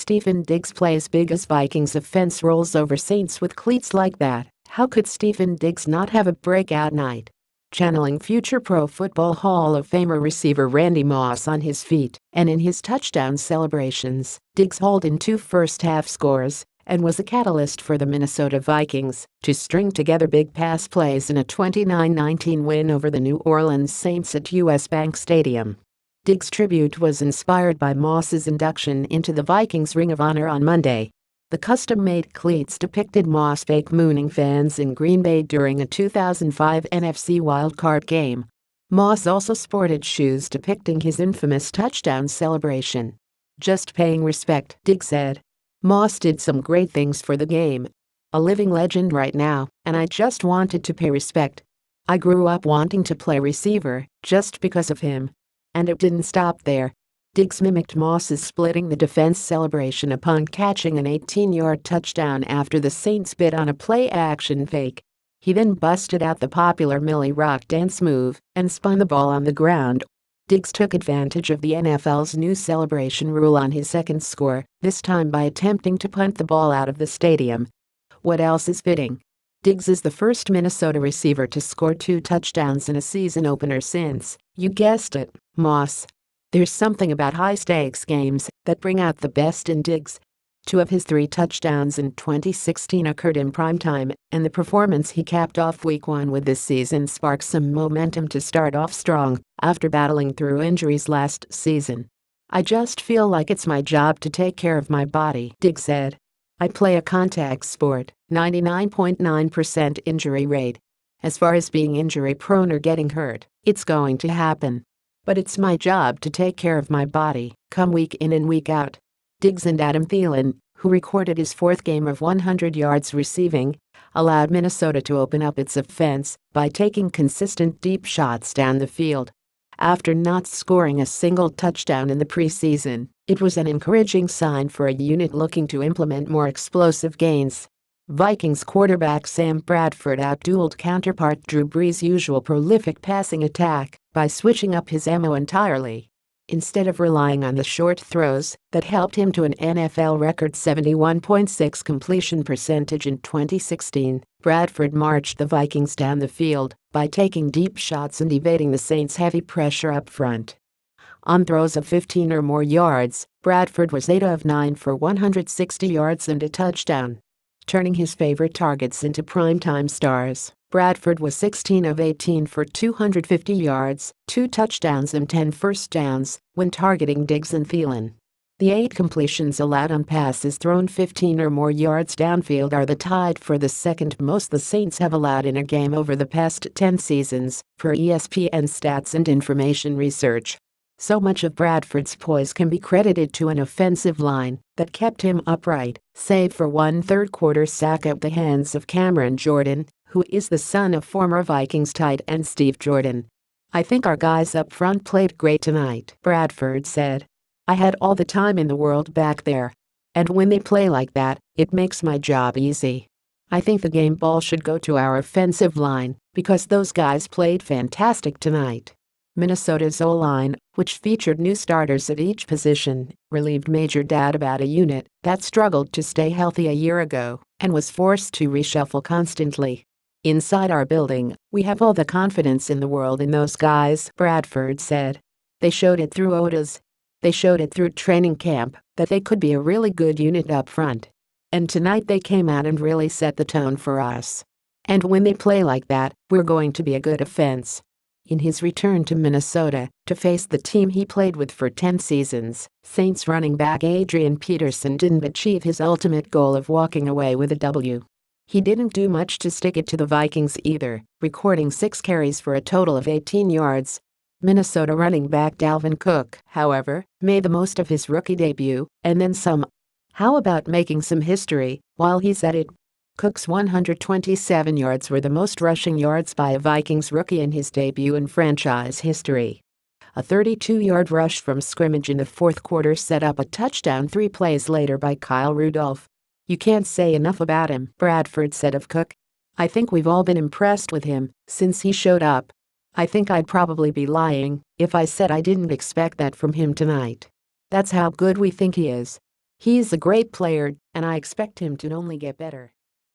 Stefon Diggs plays big as Vikings offense rolls over Saints with cleats like that. How could Stefon Diggs not have a breakout night? Channeling future Pro Football Hall of Famer receiver Randy Moss on his feet and in his touchdown celebrations, Diggs hauled in 2 first-half scores and was a catalyst for the Minnesota Vikings to string together big pass plays in a 29-19 win over the New Orleans Saints at US Bank Stadium. Diggs' tribute was inspired by Moss's induction into the Vikings Ring of Honor on Monday. The custom-made cleats depicted Moss fake mooning fans in Green Bay during a 2005 NFC wildcard game. Moss also sported shoes depicting his infamous touchdown celebration. "Just paying respect," Diggs said. "Moss did some great things for the game. A living legend right now, and I just wanted to pay respect. I grew up wanting to play receiver just because of him. And it didn't stop there." Diggs mimicked Moss's splitting the defense celebration upon catching an 18-yard touchdown after the Saints bit on a play-action fake. He then busted out the popular Millie Rock dance move and spun the ball on the ground. Diggs took advantage of the NFL's new celebration rule on his second score, this time by attempting to punt the ball out of the stadium. What else is fitting? Diggs is the first Minnesota receiver to score 2 touchdowns in a season opener since, you guessed it, Moss. There's something about high-stakes games that bring out the best in Diggs. 2 of his 3 touchdowns in 2016 occurred in primetime, and the performance he capped off Week 1 with this season sparked some momentum to start off strong after battling through injuries last season. "I just feel like it's my job to take care of my body," Diggs said. "I play a contact sport, 99.9% injury rate. As far as being injury-prone or getting hurt, it's going to happen. But it's my job to take care of my body, come week in and week out." Diggs and Adam Thielen, who recorded his 4th game of 100 yards receiving, allowed Minnesota to open up its offense by taking consistent deep shots down the field. After not scoring a single touchdown in the preseason, it was an encouraging sign for a unit looking to implement more explosive gains. Vikings quarterback Sam Bradford outdueled counterpart Drew Brees' usual prolific passing attack by switching up his ammo entirely. Instead of relying on the short throws that helped him to an NFL record 71.6 completion percentage in 2016, Bradford marched the Vikings down the field by taking deep shots and evading the Saints' heavy pressure up front. On throws of 15 or more yards, Bradford was 8 of 9 for 160 yards and a touchdown. Turning his favorite targets into primetime stars, Bradford was 16 of 18 for 250 yards, 2 touchdowns and 10 first downs when targeting Diggs and Thielen. The 8 completions allowed on passes thrown 15 or more yards downfield are the tied for the second most the Saints have allowed in a game over the past 10 seasons, per ESPN Stats and Information Research. So much of Bradford's poise can be credited to an offensive line that kept him upright, save for one third-quarter sack at the hands of Cameron Jordan, who is the son of former Vikings tight end Steve Jordan. "I think our guys up front played great tonight," Bradford said. "I had all the time in the world back there. And when they play like that, it makes my job easy. I think the game ball should go to our offensive line because those guys played fantastic tonight." Minnesota's O-line, which featured new starters at each position, relieved major doubt about a unit that struggled to stay healthy a year ago and was forced to reshuffle constantly. "Inside our building, we have all the confidence in the world in those guys," Bradford said. "They showed it through OTAs. They showed it through training camp that they could be a really good unit up front. And tonight they came out and really set the tone for us. And when they play like that, we're going to be a good offense." In his return to Minnesota to face the team he played with for 10 seasons, Saints running back Adrian Peterson didn't achieve his ultimate goal of walking away with a W. He didn't do much to stick it to the Vikings either, recording 6 carries for a total of 18 yards. Minnesota running back Dalvin Cook, however, made the most of his rookie debut, and then some. How about making some history while he's at it? Cook's 127 yards were the most rushing yards by a Vikings rookie in his debut in franchise history. A 32-yard rush from scrimmage in the 4th quarter set up a touchdown 3 plays later by Kyle Rudolph. "You can't say enough about him," Bradford said of Cook. "I think we've all been impressed with him since he showed up. I think I'd probably be lying if I said I didn't expect that from him tonight. That's how good we think he is." He's a great player, and I expect him to only get better.